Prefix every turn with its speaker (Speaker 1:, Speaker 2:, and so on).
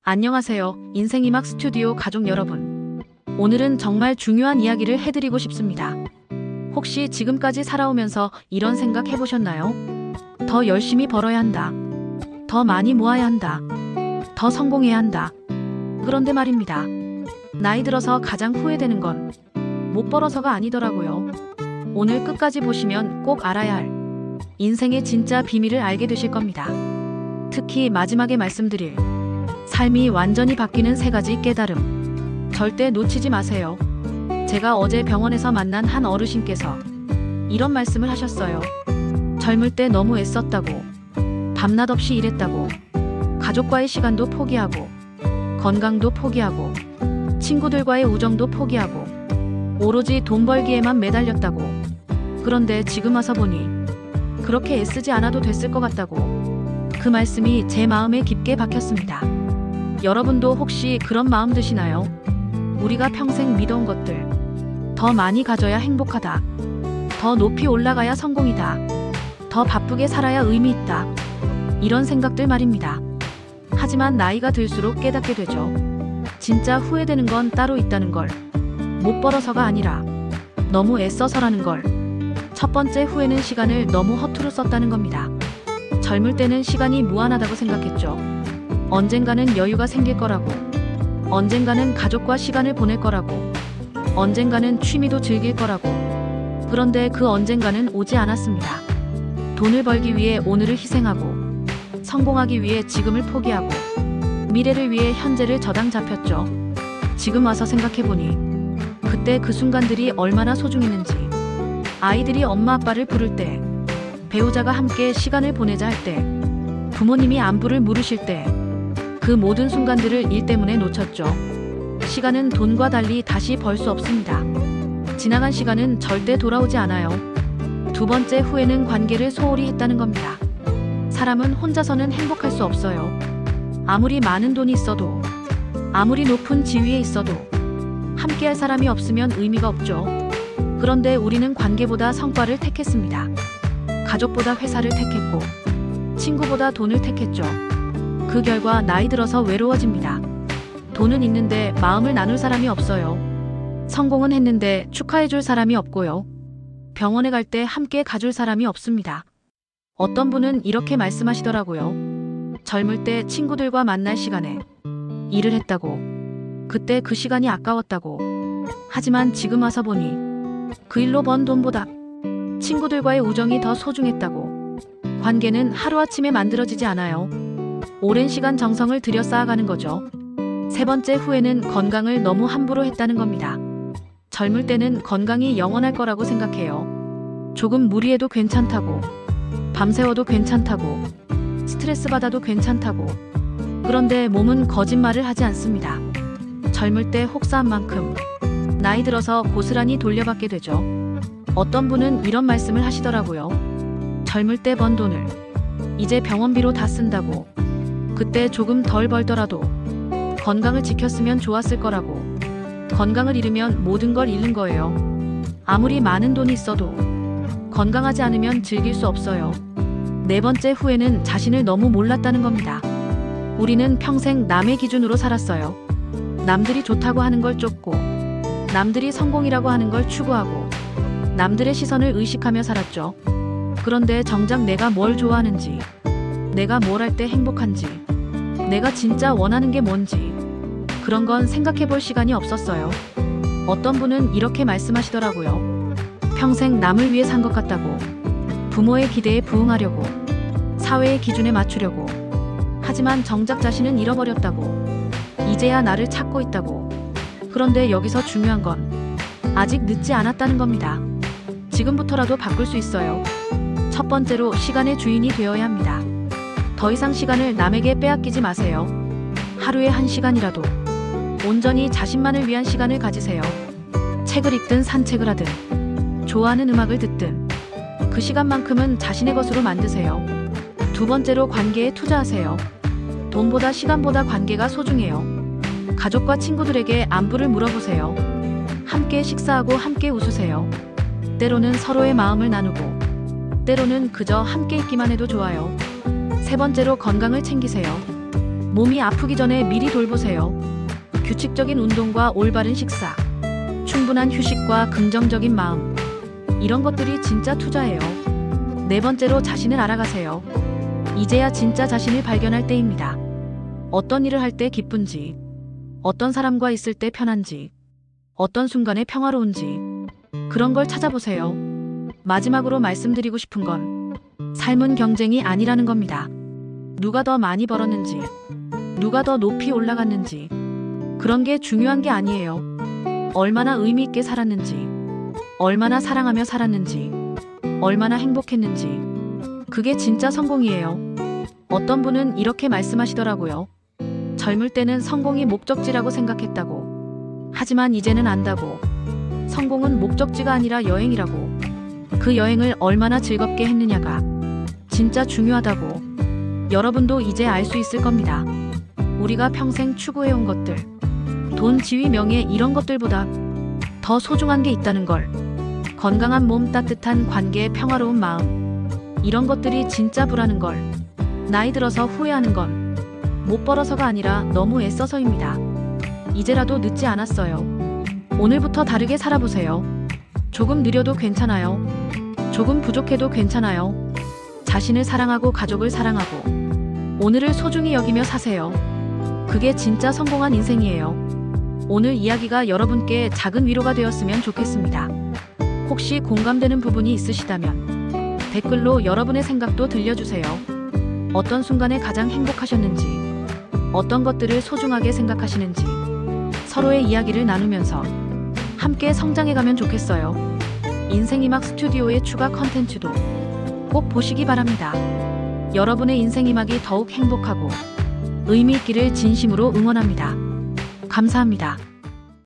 Speaker 1: 안녕하세요. 인생이막 스튜디오 가족 여러분. 오늘은 정말 중요한 이야기를 해드리고 싶습니다. 혹시 지금까지 살아오면서 이런 생각 해보셨나요? 더 열심히 벌어야 한다. 더 많이 모아야 한다. 더 성공해야 한다. 그런데 말입니다. 나이 들어서 가장 후회되는 건 못 벌어서가 아니더라고요. 오늘 끝까지 보시면 꼭 알아야 할 인생의 진짜 비밀을 알게 되실 겁니다. 특히 마지막에 말씀드릴 삶이 완전히 바뀌는 3가지 깨달음. 절대 놓치지 마세요. 제가 어제 병원에서 만난 한 어르신께서 이런 말씀을 하셨어요. 젊을 때 너무 애썼다고, 밤낮 없이 일했다고, 가족과의 시간도 포기하고, 건강도 포기하고, 친구들과의 우정도 포기하고, 오로지 돈 벌기에만 매달렸다고. 그런데 지금 와서 보니 그렇게 애쓰지 않아도 됐을 것 같다고. 그 말씀이 제 마음에 깊게 박혔습니다. 여러분도 혹시 그런 마음 드시나요? 우리가 평생 믿어온 것들, 더 많이 가져야 행복하다, 더 높이 올라가야 성공이다, 더 바쁘게 살아야 의미 있다, 이런 생각들 말입니다. 하지만 나이가 들수록 깨닫게 되죠. 진짜 후회되는 건 따로 있다는 걸. 못 벌어서가 아니라 너무 애써서라는 걸. 첫 번째 후회는 시간을 너무 허투루 썼다는 겁니다. 젊을 때는 시간이 무한하다고 생각했죠. 언젠가는 여유가 생길 거라고, 언젠가는 가족과 시간을 보낼 거라고, 언젠가는 취미도 즐길 거라고. 그런데 그 언젠가는 오지 않았습니다. 돈을 벌기 위해 오늘을 희생하고, 성공하기 위해 지금을 포기하고, 미래를 위해 현재를 저당 잡혔죠. 지금 와서 생각해보니 그때 그 순간들이 얼마나 소중했는지. 아이들이 엄마 아빠를 부를 때, 배우자가 함께 시간을 보내자 할 때, 부모님이 안부를 물으실 때, 그 모든 순간들을 일 때문에 놓쳤죠. 시간은 돈과 달리 다시 벌 수 없습니다. 지나간 시간은 절대 돌아오지 않아요. 두 번째 후회는 관계를 소홀히 했다는 겁니다. 사람은 혼자서는 행복할 수 없어요. 아무리 많은 돈이 있어도, 아무리 높은 지위에 있어도 함께할 사람이 없으면 의미가 없죠. 그런데 우리는 관계보다 성과를 택했습니다. 가족보다 회사를 택했고, 친구보다 돈을 택했죠. 그 결과 나이 들어서 외로워집니다. 돈은 있는데 마음을 나눌 사람이 없어요. 성공은 했는데 축하해줄 사람이 없고요. 병원에 갈 때 함께 가줄 사람이 없습니다. 어떤 분은 이렇게 말씀하시더라고요. 젊을 때 친구들과 만날 시간에 일을 했다고, 그때 그 시간이 아까웠다고. 하지만 지금 와서 보니 그 일로 번 돈보다 친구들과의 우정이 더 소중했다고. 관계는 하루아침에 만들어지지 않아요. 오랜 시간 정성을 들여 쌓아가는 거죠. 세 번째 후회는 건강을 너무 함부로 했다는 겁니다. 젊을 때는 건강이 영원할 거라고 생각해요. 조금 무리해도 괜찮다고, 밤새워도 괜찮다고, 스트레스 받아도 괜찮다고. 그런데 몸은 거짓말을 하지 않습니다. 젊을 때 혹사한 만큼 나이 들어서 고스란히 돌려받게 되죠. 어떤 분은 이런 말씀을 하시더라고요. 젊을 때 번 돈을 이제 병원비로 다 쓴다고. 그때 조금 덜 벌더라도 건강을 지켰으면 좋았을 거라고. 건강을 잃으면 모든 걸 잃는 거예요. 아무리 많은 돈이 있어도 건강하지 않으면 즐길 수 없어요. 네 번째 후회는 자신을 너무 몰랐다는 겁니다. 우리는 평생 남의 기준으로 살았어요. 남들이 좋다고 하는 걸 쫓고, 남들이 성공이라고 하는 걸 추구하고, 남들의 시선을 의식하며 살았죠. 그런데 정작 내가 뭘 좋아하는지, 내가 뭘 할 때 행복한지, 내가 진짜 원하는 게 뭔지, 그런 건 생각해 볼 시간이 없었어요. 어떤 분은 이렇게 말씀하시더라고요. 평생 남을 위해 산 것 같다고. 부모의 기대에 부응하려고, 사회의 기준에 맞추려고. 하지만 정작 자신은 잃어버렸다고. 이제야 나를 찾고 있다고. 그런데 여기서 중요한 건 아직 늦지 않았다는 겁니다. 지금부터라도 바꿀 수 있어요. 첫 번째로 시간의 주인이 되어야 합니다. 더 이상 시간을 남에게 빼앗기지 마세요. 하루에 1시간이라도 온전히 자신만을 위한 시간을 가지세요. 책을 읽든 산책을 하든 좋아하는 음악을 듣든 그 시간만큼은 자신의 것으로 만드세요. 두 번째로 관계에 투자하세요. 돈보다 시간보다 관계가 소중해요. 가족과 친구들에게 안부를 물어보세요. 함께 식사하고 함께 웃으세요. 때로는 서로의 마음을 나누고, 때로는 그저 함께 있기만 해도 좋아요. 세 번째로 건강을 챙기세요. 몸이 아프기 전에 미리 돌보세요. 규칙적인 운동과 올바른 식사, 충분한 휴식과 긍정적인 마음. 이런 것들이 진짜 투자예요. 네 번째로 자신을 알아가세요. 이제야 진짜 자신을 발견할 때입니다. 어떤 일을 할 때 기쁜지, 어떤 사람과 있을 때 편한지, 어떤 순간에 평화로운지, 그런 걸 찾아보세요. 마지막으로 말씀드리고 싶은 건 삶은 경쟁이 아니라는 겁니다. 누가 더 많이 벌었는지, 누가 더 높이 올라갔는지, 그런 게 중요한 게 아니에요. 얼마나 의미 있게 살았는지, 얼마나 사랑하며 살았는지, 얼마나 행복했는지, 그게 진짜 성공이에요. 어떤 분은 이렇게 말씀하시더라고요. 젊을 때는 성공이 목적지라고 생각했다고. 하지만 이제는 안다고. 성공은 목적지가 아니라 여행이라고. 그 여행을 얼마나 즐겁게 했느냐가 진짜 중요하다고. 여러분도 이제 알 수 있을 겁니다. 우리가 평생 추구해온 것들, 돈, 지위, 명예 이런 것들보다 더 소중한 게 있다는 걸. 건강한 몸, 따뜻한 관계, 평화로운 마음. 이런 것들이 진짜 부라는 걸. 나이 들어서 후회하는 건 못 벌어서가 아니라 너무 애써서입니다. 이제라도 늦지 않았어요. 오늘부터 다르게 살아보세요. 조금 느려도 괜찮아요. 조금 부족해도 괜찮아요. 자신을 사랑하고 가족을 사랑하고 오늘을 소중히 여기며 사세요. 그게 진짜 성공한 인생이에요. 오늘 이야기가 여러분께 작은 위로가 되었으면 좋겠습니다. 혹시 공감되는 부분이 있으시다면 댓글로 여러분의 생각도 들려주세요. 어떤 순간에 가장 행복하셨는지, 어떤 것들을 소중하게 생각하시는지 서로의 이야기를 나누면서 함께 성장해가면 좋겠어요. 인생이막 스튜디오의 추가 컨텐츠도 꼭 보시기 바랍니다. 여러분의 인생이막이 더욱 행복하고 의미 있기를 진심으로 응원합니다. 감사합니다.